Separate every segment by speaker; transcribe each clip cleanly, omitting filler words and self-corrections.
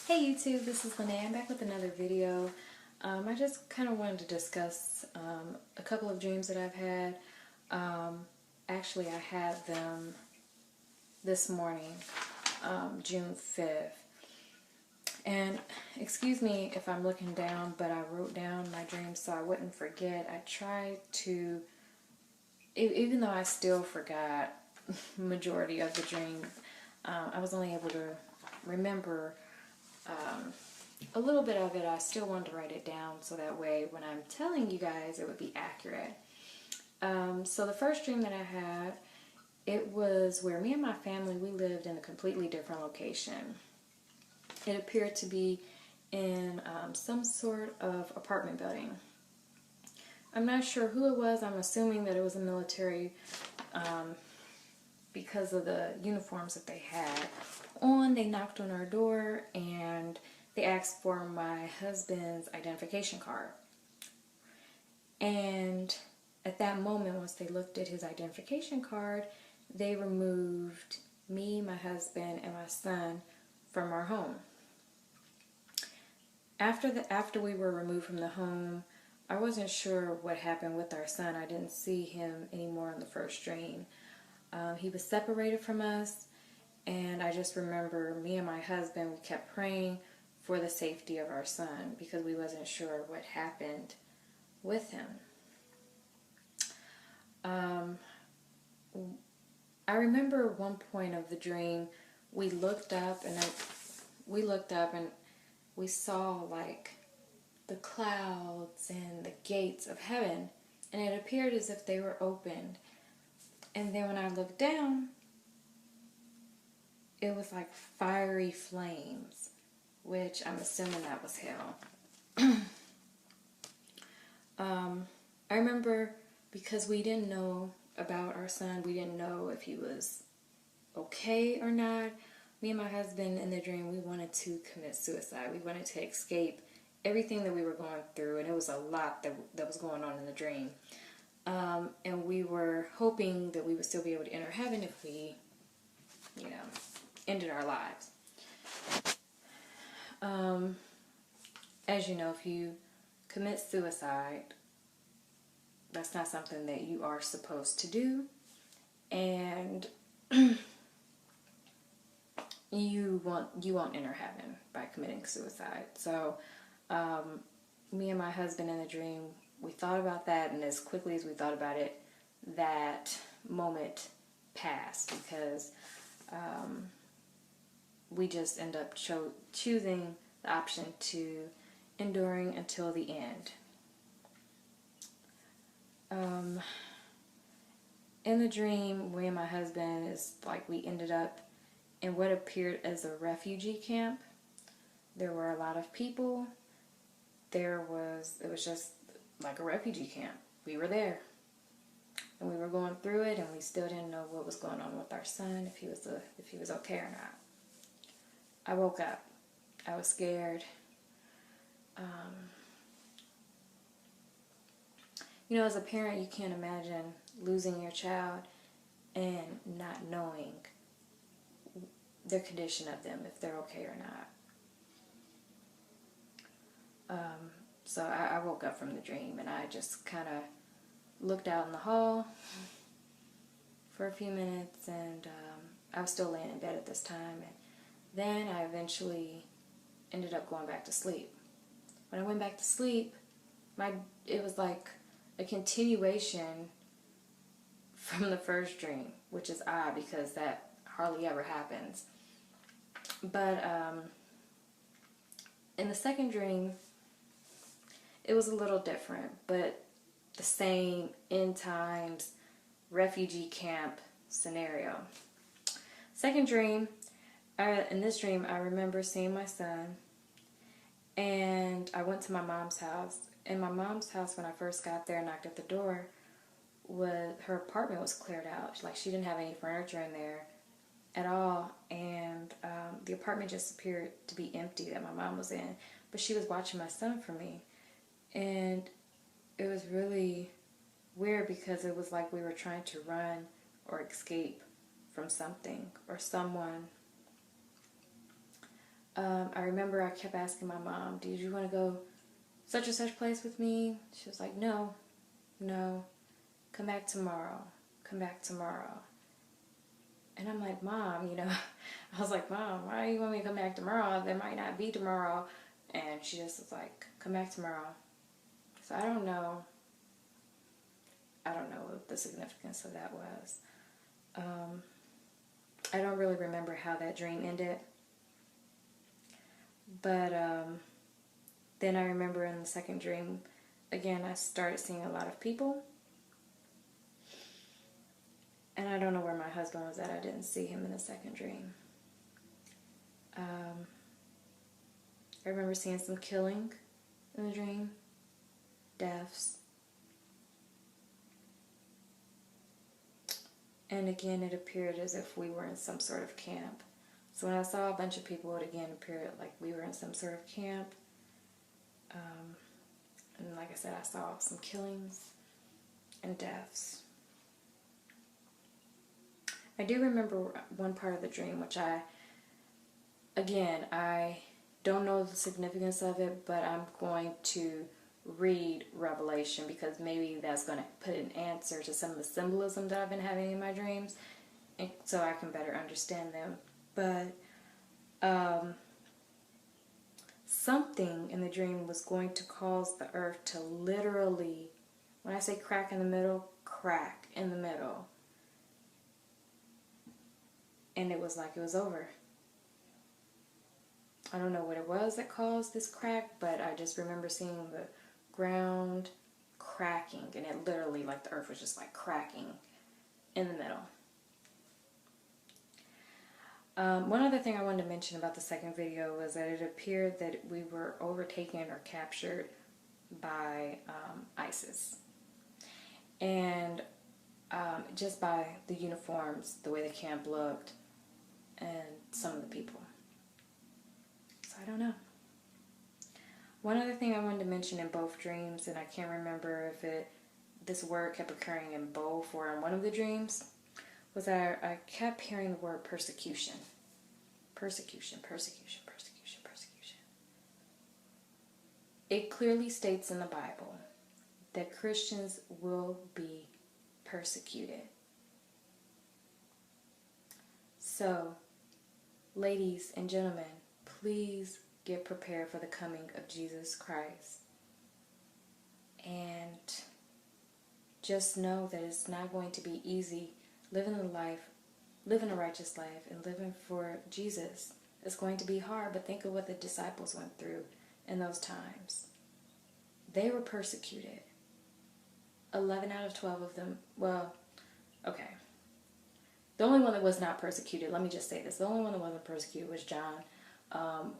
Speaker 1: Hey YouTube, this is Lene. I'm back with another video. I just kind of wanted to discuss a couple of dreams that I've had. Actually, I had them this morning, June 5th. And excuse me if I'm looking down, but I wrote down my dreams so I wouldn't forget. I tried to, even though I still forgot majority of the dream, I was only able to remember a little bit of it. I still wanted to write it down so that way when I'm telling you guys it would be accurate. So the first dream that I had, it was where me and my family, we lived in a completely different location. It appeared to be in some sort of apartment building. I'm not sure who it was. I'm assuming that it was a military because of the uniforms that they had on. They knocked on our door and they asked for my husband's identification card. And at that moment, once they looked at his identification card, they removed me, my husband, and my son from our home. After we were removed from the home, I wasn't sure what happened with our son. I didn't see him anymore in the first dream. He was separated from us, and I just remember me and my husband, we kept praying for the safety of our son because we wasn't sure what happened with him. I remember one point of the dream, we looked up and we saw like the clouds and the gates of heaven, and it appeared as if they were opened. And then when I looked down, it was like fiery flames, which I'm assuming that was hell. I remember because we didn't know about our son, we didn't know if he was okay or not. Me and my husband in the dream, we wanted to commit suicide. We wanted to escape everything that we were going through, and it was a lot that was going on in the dream. And we were hoping that we would still be able to enter heaven if we, ended our lives. As you know, if you commit suicide, that's not something that you are supposed to do, and you won't enter heaven by committing suicide. So me and my husband in the dream, we thought about that, and as quickly as we thought about it, that moment passed because we just end up choosing the option to enduring until the end. In the dream, me and my husband, is like we ended up in what appeared as a refugee camp. There were a lot of people. It was just like a refugee camp. We were there, and we were going through it, and we still didn't know what was going on with our son, if he was okay or not. I woke up. I was scared. As a parent, you can't imagine losing your child and not knowing the condition of them, if they're okay or not. So I woke up from the dream, and I just kind of looked out in the hall for a few minutes, and I was still laying in bed at this time, and then I eventually ended up going back to sleep. When I went back to sleep, it was like a continuation from the first dream, which is odd because that hardly ever happens. But in the second dream, it was a little different, but the same end times refugee camp scenario. Second dream, in this dream, I remember seeing my son, and I went to my mom's house. In my mom's house, when I first got there and knocked at the door, her apartment was cleared out. Like, she didn't have any furniture in there at all, and the apartment just appeared to be empty that my mom was in. But she was watching my son for me, and it was really weird because it was like we were trying to run or escape from something or someone. I remember I kept asking my mom, did you want to go such and such place with me? She was like, no, come back tomorrow, come back tomorrow. And I'm like, Mom, I was like, Mom, why do you want me to come back tomorrow? There might not be tomorrow. And she just was like, come back tomorrow. So I don't know what the significance of that was. I don't really remember how that dream ended. But then I remember in the second dream, again, I started seeing a lot of people. And I don't know where my husband was at. I didn't see him in the second dream. I remember seeing some killing in the dream. Deaths. And again, it appeared as if we were in some sort of camp. So when I saw a bunch of people, it again appeared like we were in some sort of camp. And like I said, I saw some killings and deaths. I do remember one part of the dream, which I don't know the significance of it, but I'm going to read Revelation because maybe that's going to put an answer to some of the symbolism that I've been having in my dreams, and so I can better understand them. But something in the dream was going to cause the earth to literally, when I say crack in the middle, crack in the middle. And it was like it was over. I don't know what it was that caused this crack, but I just remember seeing the ground cracking, and it literally, like the earth was just like cracking in the middle. One other thing I wanted to mention about the second video was that it appeared that we were overtaken or captured by ISIS. And just by the uniforms, the way the camp looked, and some of the people. So I don't know. One other thing I wanted to mention in both dreams, and I can't remember if this word kept occurring in both or in one of the dreams, was that I kept hearing the word persecution. Persecution, persecution, persecution, persecution. It clearly states in the Bible that Christians will be persecuted. So, ladies and gentlemen, please get prepared for the coming of Jesus Christ. And just know that it's not going to be easy living a righteous life and living for Jesus. It's going to be hard, but think of what the disciples went through in those times. They were persecuted. 11 out of 12 of them, well, okay. The only one that was not persecuted, let me just say this, the only one that wasn't persecuted was John,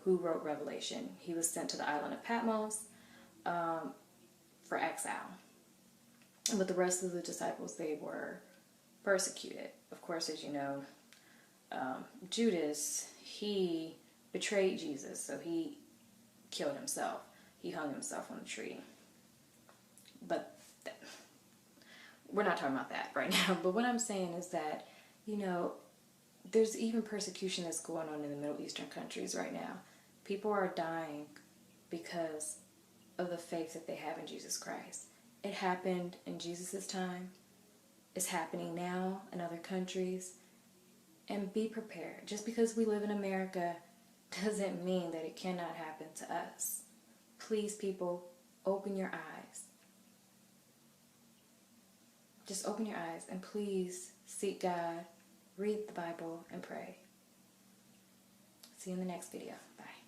Speaker 1: who wrote Revelation. He was sent to the island of Patmos for exile. But the rest of the disciples, they were persecuted. Of course, as you know, Judas, he betrayed Jesus, so he killed himself. He hung himself on a tree. But we're not talking about that right now. But what I'm saying is that, there's even persecution that's going on in the Middle Eastern countries right now. People are dying because of the faith that they have in Jesus Christ. It happened in Jesus' time. It's happening now in other countries. And be prepared. Just because we live in America doesn't mean that it cannot happen to us. Please, people, open your eyes. Just open your eyes and please seek God, read the Bible, and pray. See you in the next video. Bye.